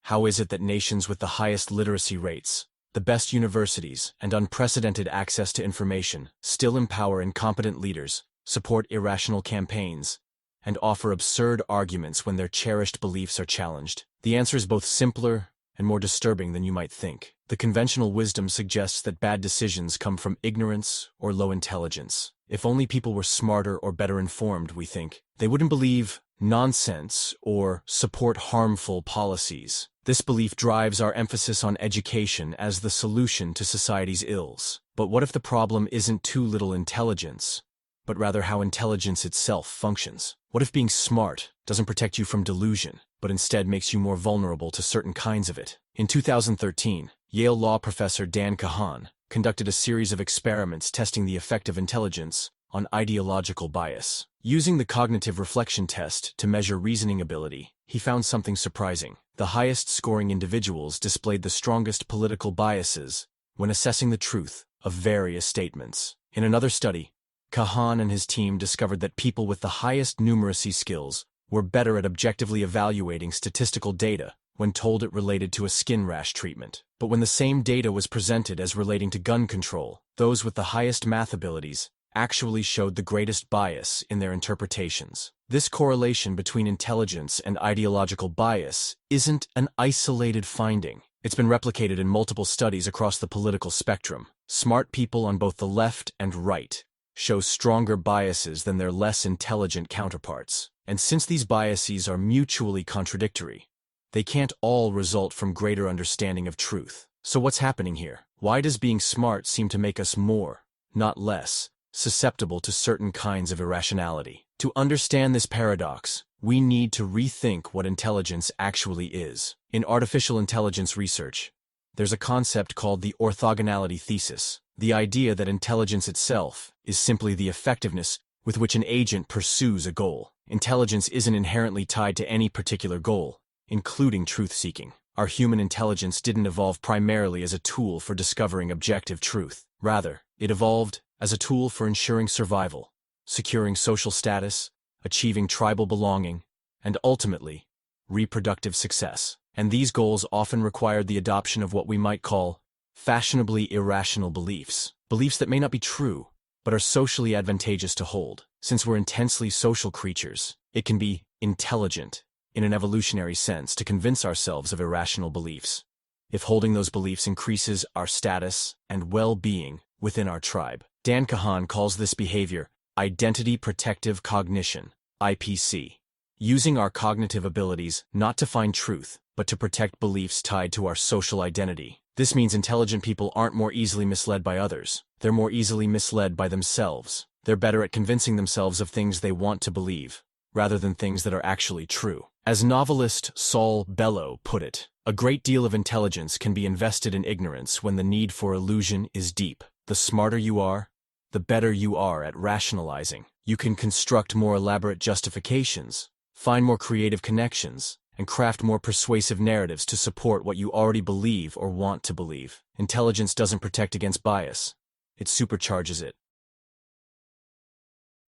How is it that nations with the highest literacy rates, the best universities, and unprecedented access to information still empower incompetent leaders, support irrational campaigns, and offer absurd arguments when their cherished beliefs are challenged? The answer is both simpler and more disturbing than you might think. The conventional wisdom suggests that bad decisions come from ignorance or low intelligence. If only people were smarter or better informed, we think, they wouldn't believe nonsense or support harmful policies. This belief drives our emphasis on education as the solution to society's ills. But what if the problem isn't too little intelligence, but rather how intelligence itself functions? What if being smart doesn't protect you from delusion, but instead makes you more vulnerable to certain kinds of it? In 2013, Yale law professor Dan Kahan conducted a series of experiments testing the effect of intelligence on ideological bias. Using the cognitive reflection test to measure reasoning ability, he found something surprising. The highest-scoring individuals displayed the strongest political biases when assessing the truth of various statements. In another study, Kahan and his team discovered that people with the highest numeracy skills were better at objectively evaluating statistical data when told it related to a skin rash treatment. But when the same data was presented as relating to gun control, those with the highest math abilities actually showed the greatest bias in their interpretations. This correlation between intelligence and ideological bias isn't an isolated finding. It's been replicated in multiple studies across the political spectrum. Smart people on both the left and right show stronger biases than their less intelligent counterparts. And since these biases are mutually contradictory, they can't all result from greater understanding of truth. So what's happening here? Why does being smart seem to make us more, not less, susceptible to certain kinds of irrationality? To understand this paradox, we need to rethink what intelligence actually is. In artificial intelligence research, there's a concept called the orthogonality thesis, the idea that intelligence itself is simply the effectiveness with which an agent pursues a goal. Intelligence isn't inherently tied to any particular goal, including truth-seeking. Our human intelligence didn't evolve primarily as a tool for discovering objective truth. Rather, it evolved as a tool for ensuring survival, securing social status, achieving tribal belonging, and ultimately, reproductive success. And these goals often required the adoption of what we might call fashionably irrational beliefs. Beliefs that may not be true, but are socially advantageous to hold. Since we're intensely social creatures, it can be intelligent, in an evolutionary sense, to convince ourselves of irrational beliefs, if holding those beliefs increases our status and well-being within our tribe. Dan Kahan calls this behavior identity protective cognition, IPC. Using our cognitive abilities not to find truth, but to protect beliefs tied to our social identity. This means intelligent people aren't more easily misled by others. They're more easily misled by themselves. They're better at convincing themselves of things they want to believe, rather than things that are actually true. As novelist Saul Bellow put it, a great deal of intelligence can be invested in ignorance when the need for illusion is deep. The smarter you are, the better you are at rationalizing. You can construct more elaborate justifications, find more creative connections, and craft more persuasive narratives to support what you already believe or want to believe. Intelligence doesn't protect against bias. It supercharges it.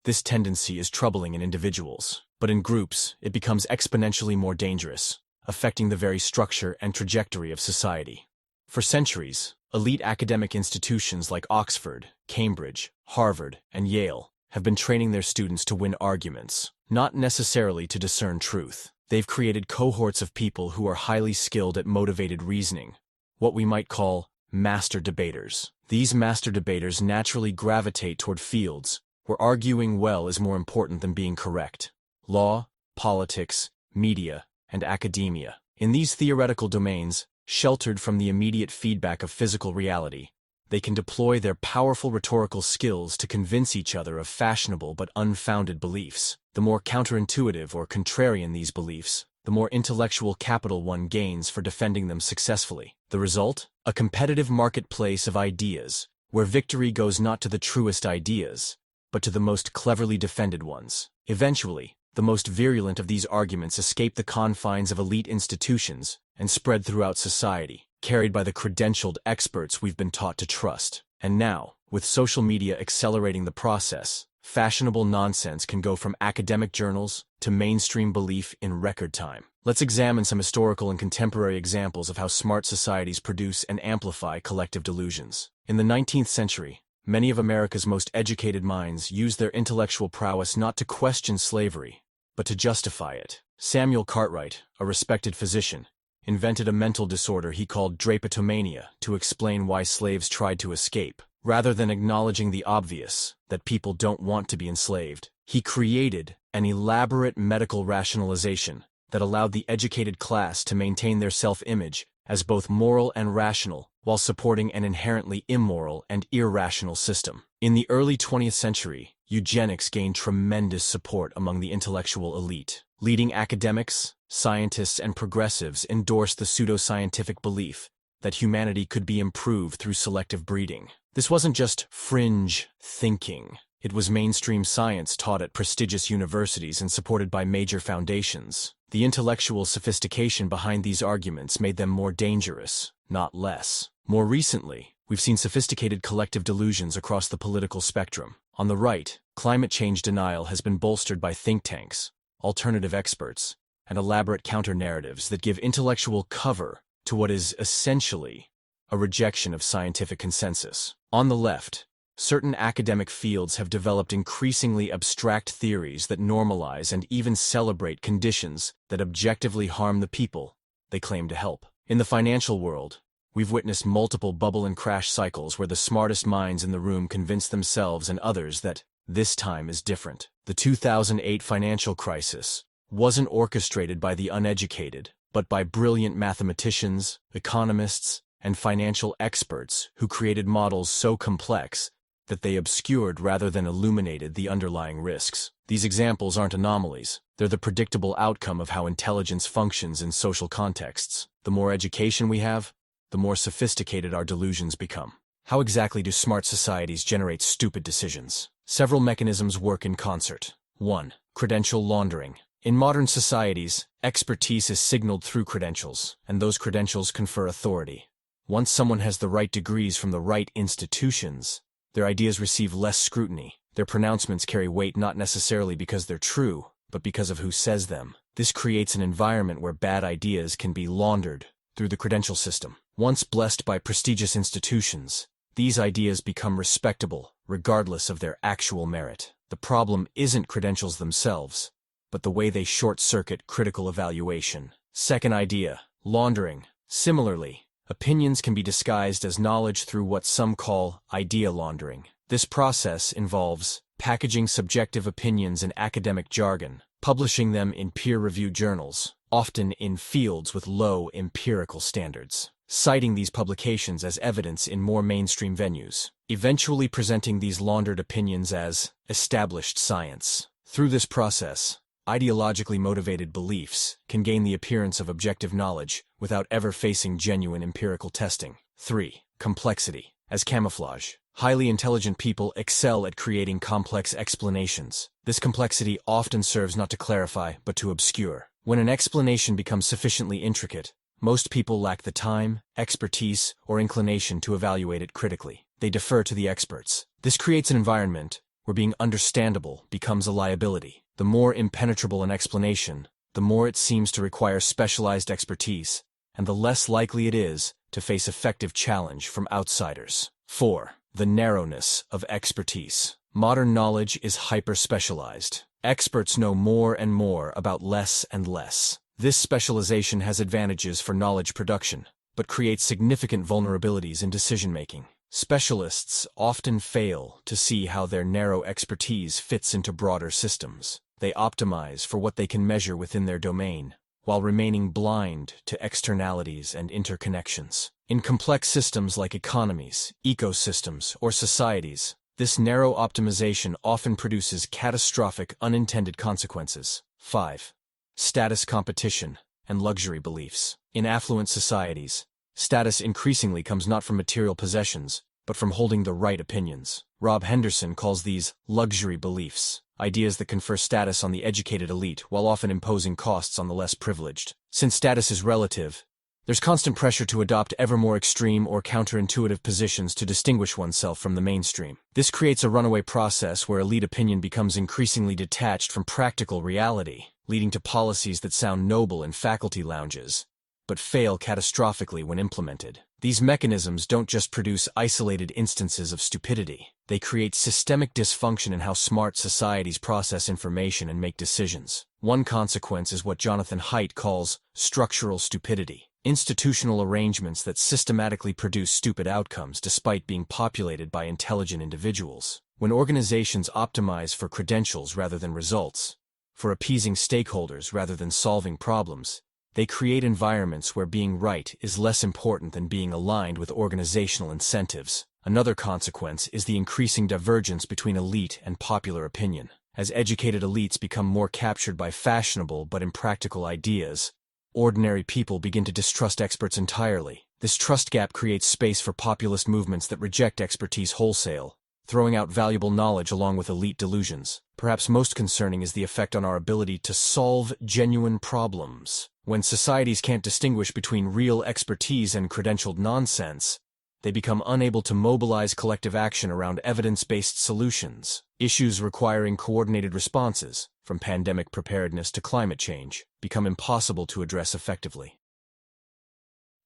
This tendency is troubling in individuals, but in groups, it becomes exponentially more dangerous, affecting the very structure and trajectory of society. For centuries, elite academic institutions like Oxford, Cambridge, Harvard, and Yale have been training their students to win arguments, not necessarily to discern truth. They've created cohorts of people who are highly skilled at motivated reasoning, what we might call master debaters. These master debaters naturally gravitate toward fields where arguing well is more important than being correct: law, politics, media, and academia. In these theoretical domains, sheltered from the immediate feedback of physical reality, they can deploy their powerful rhetorical skills to convince each other of fashionable but unfounded beliefs. The more counterintuitive or contrarian these beliefs, the more intellectual capital one gains for defending them successfully. The result? A competitive marketplace of ideas, where victory goes not to the truest ideas, but to the most cleverly defended ones. Eventually, the most virulent of these arguments escape the confines of elite institutions and spread throughout society, carried by the credentialed experts we've been taught to trust. And now, with social media accelerating the process, fashionable nonsense can go from academic journals to mainstream belief in record time. Let's examine some historical and contemporary examples of how smart societies produce and amplify collective delusions. In the 19th century, many of America's most educated minds used their intellectual prowess not to question slavery, but to justify it. Samuel Cartwright, a respected physician, invented a mental disorder he called drapetomania to explain why slaves tried to escape. Rather than acknowledging the obvious, that people don't want to be enslaved, he created an elaborate medical rationalization that allowed the educated class to maintain their self-image as both moral and rational, while supporting an inherently immoral and irrational system. In the early 20th century, eugenics gained tremendous support among the intellectual elite. Leading academics, scientists, and progressives endorsed the pseudoscientific belief that humanity could be improved through selective breeding. This wasn't just fringe thinking. It was mainstream science taught at prestigious universities and supported by major foundations. The intellectual sophistication behind these arguments made them more dangerous, not less. More recently, we've seen sophisticated collective delusions across the political spectrum. On the right, climate change denial has been bolstered by think tanks, alternative experts, and elaborate counter-narratives that give intellectual cover to what is essentially a rejection of scientific consensus. On the left, certain academic fields have developed increasingly abstract theories that normalize and even celebrate conditions that objectively harm the people they claim to help. In the financial world, we've witnessed multiple bubble and crash cycles where the smartest minds in the room convince themselves and others that this time is different. The 2008 financial crisis wasn't orchestrated by the uneducated, but by brilliant mathematicians, economists, and financial experts who created models so complex that they obscured rather than illuminated the underlying risks. These examples aren't anomalies. They're the predictable outcome of how intelligence functions in social contexts. The more education we have, the more sophisticated our delusions become. How exactly do smart societies generate stupid decisions? Several mechanisms work in concert. 1. Credential laundering. In modern societies, expertise is signaled through credentials, and those credentials confer authority. Once someone has the right degrees from the right institutions, their ideas receive less scrutiny. Their pronouncements carry weight not necessarily because they're true, but because of who says them. This creates an environment where bad ideas can be laundered through the credential system. Once blessed by prestigious institutions, these ideas become respectable, regardless of their actual merit. The problem isn't credentials themselves, but the way they short-circuit critical evaluation. Second idea, laundering. Similarly, opinions can be disguised as knowledge through what some call idea laundering. This process involves packaging subjective opinions in academic jargon, publishing them in peer-reviewed journals, often in fields with low empirical standards, citing these publications as evidence in more mainstream venues, eventually presenting these laundered opinions as established science. Through this process, ideologically motivated beliefs can gain the appearance of objective knowledge without ever facing genuine empirical testing. 3. Complexity. As camouflage, highly intelligent people excel at creating complex explanations. This complexity often serves not to clarify, but to obscure. When an explanation becomes sufficiently intricate, most people lack the time, expertise, or inclination to evaluate it critically. They defer to the experts. This creates an environment where being understandable becomes a liability. The more impenetrable an explanation, the more it seems to require specialized expertise, and the less likely it is to face effective challenge from outsiders. 4. The narrowness of expertise. Modern knowledge is hyper-specialized. Experts know more and more about less and less. This specialization has advantages for knowledge production, but creates significant vulnerabilities in decision-making. Specialists often fail to see how their narrow expertise fits into broader systems. They optimize for what they can measure within their domain, while remaining blind to externalities and interconnections. In complex systems like economies, ecosystems, or societies, this narrow optimization often produces catastrophic unintended consequences. 5. Status competition and luxury beliefs. In affluent societies, status increasingly comes not from material possessions, but from holding the right opinions. Rob Henderson calls these luxury beliefs, ideas that confer status on the educated elite while often imposing costs on the less privileged. Since status is relative, there's constant pressure to adopt ever more extreme or counterintuitive positions to distinguish oneself from the mainstream. This creates a runaway process where elite opinion becomes increasingly detached from practical reality. leading to policies that sound noble in faculty lounges, but fail catastrophically when implemented. These mechanisms don't just produce isolated instances of stupidity. They create systemic dysfunction in how smart societies process information and make decisions. One consequence is what Jonathan Haidt calls structural stupidity. Institutional arrangements that systematically produce stupid outcomes despite being populated by intelligent individuals. When organizations optimize for credentials rather than results, for appeasing stakeholders rather than solving problems, they create environments where being right is less important than being aligned with organizational incentives. Another consequence is the increasing divergence between elite and popular opinion. As educated elites become more captured by fashionable but impractical ideas, ordinary people begin to distrust experts entirely. This trust gap creates space for populist movements that reject expertise wholesale, throwing out valuable knowledge along with elite delusions. Perhaps most concerning is the effect on our ability to solve genuine problems. When societies can't distinguish between real expertise and credentialed nonsense, they become unable to mobilize collective action around evidence-based solutions. Issues requiring coordinated responses, from pandemic preparedness to climate change, become impossible to address effectively.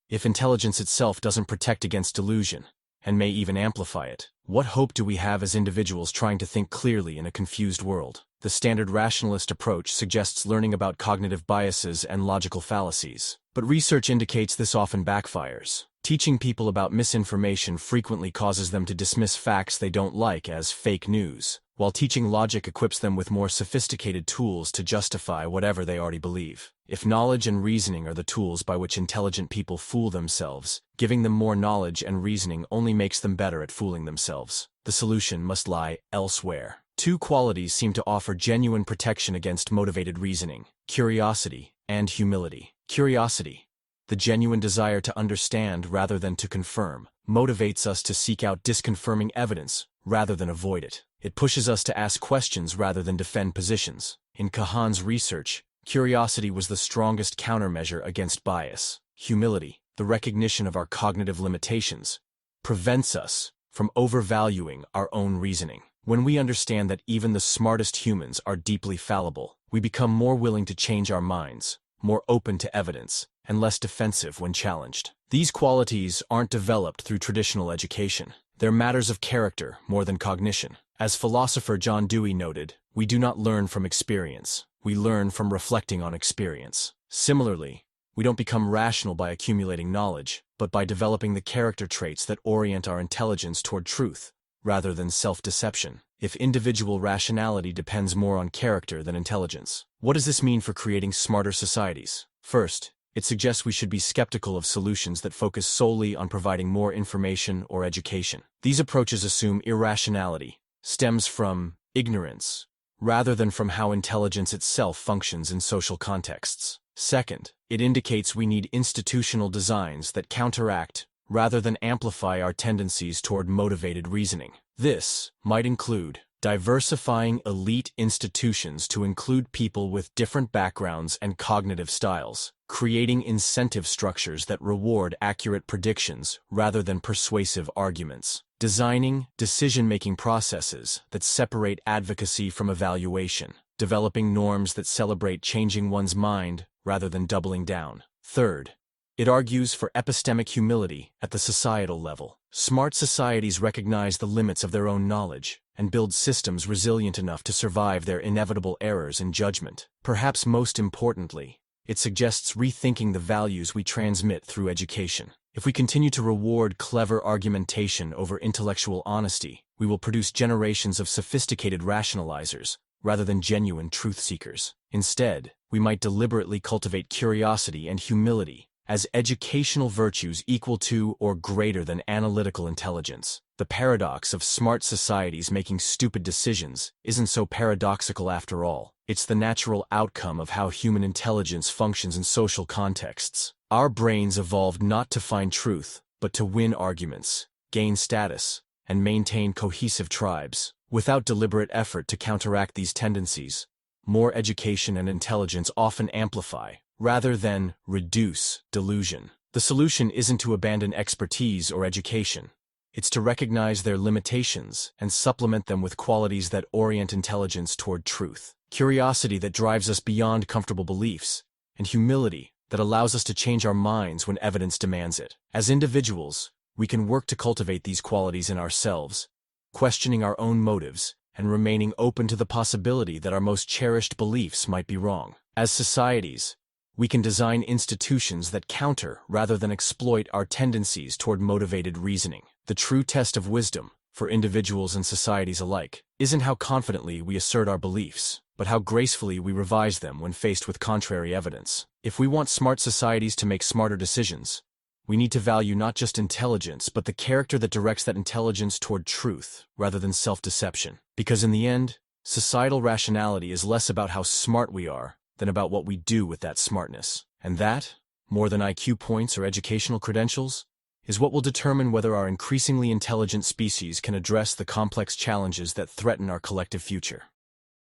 If intelligence itself doesn't protect against delusion, and may even amplify it, what hope do we have as individuals trying to think clearly in a confused world? The standard rationalist approach suggests learning about cognitive biases and logical fallacies, but research indicates this often backfires. Teaching people about misinformation frequently causes them to dismiss facts they don't like as fake news, while teaching logic equips them with more sophisticated tools to justify whatever they already believe. If knowledge and reasoning are the tools by which intelligent people fool themselves, giving them more knowledge and reasoning only makes them better at fooling themselves. The solution must lie elsewhere. Two qualities seem to offer genuine protection against motivated reasoning: curiosity and humility. Curiosity, the genuine desire to understand rather than to confirm, motivates us to seek out disconfirming evidence rather than avoid it. It pushes us to ask questions rather than defend positions. In Kahan's research, curiosity was the strongest countermeasure against bias. Humility, the recognition of our cognitive limitations, prevents us from overvaluing our own reasoning. When we understand that even the smartest humans are deeply fallible, we become more willing to change our minds, more open to evidence, and less defensive when challenged. These qualities aren't developed through traditional education. They're matters of character more than cognition. As philosopher John Dewey noted, we do not learn from experience. We learn from reflecting on experience. Similarly, we don't become rational by accumulating knowledge, but by developing the character traits that orient our intelligence toward truth, rather than self-deception. If individual rationality depends more on character than intelligence, what does this mean for creating smarter societies? First, it suggests we should be skeptical of solutions that focus solely on providing more information or education. These approaches assume irrationality stems from ignorance, rather than from how intelligence itself functions in social contexts. Second, it indicates we need institutional designs that counteract rather than amplify our tendencies toward motivated reasoning. This might include diversifying elite institutions to include people with different backgrounds and cognitive styles, creating incentive structures that reward accurate predictions rather than persuasive arguments, designing decision-making processes that separate advocacy from evaluation, developing norms that celebrate changing one's mind rather than doubling down. Third, it argues for epistemic humility at the societal level. Smart societies recognize the limits of their own knowledge and build systems resilient enough to survive their inevitable errors in judgment. Perhaps most importantly, it suggests rethinking the values we transmit through education. If we continue to reward clever argumentation over intellectual honesty, we will produce generations of sophisticated rationalizers rather than genuine truth seekers. Instead, we might deliberately cultivate curiosity and humility as educational virtues equal to or greater than analytical intelligence. The paradox of smart societies making stupid decisions isn't so paradoxical after all. It's the natural outcome of how human intelligence functions in social contexts. Our brains evolved not to find truth, but to win arguments, gain status, and maintain cohesive tribes. Without deliberate effort to counteract these tendencies, more education and intelligence often amplify, rather than reduce, delusion. The solution isn't to abandon expertise or education, It's to recognize their limitations and supplement them with qualities that orient intelligence toward truth. Curiosity that drives us beyond comfortable beliefs, and humility that allows us to change our minds when evidence demands it. As individuals, we can work to cultivate these qualities in ourselves, questioning our own motives and remaining open to the possibility that our most cherished beliefs might be wrong. As societies, we can design institutions that counter rather than exploit our tendencies toward motivated reasoning. The true test of wisdom, for individuals and societies alike, isn't how confidently we assert our beliefs, but how gracefully we revise them when faced with contrary evidence. If we want smart societies to make smarter decisions, we need to value not just intelligence, but the character that directs that intelligence toward truth, rather than self-deception. Because in the end, societal rationality is less about how smart we are than about what we do with that smartness. And that, more than IQ points or educational credentials, is what will determine whether our increasingly intelligent species can address the complex challenges that threaten our collective future.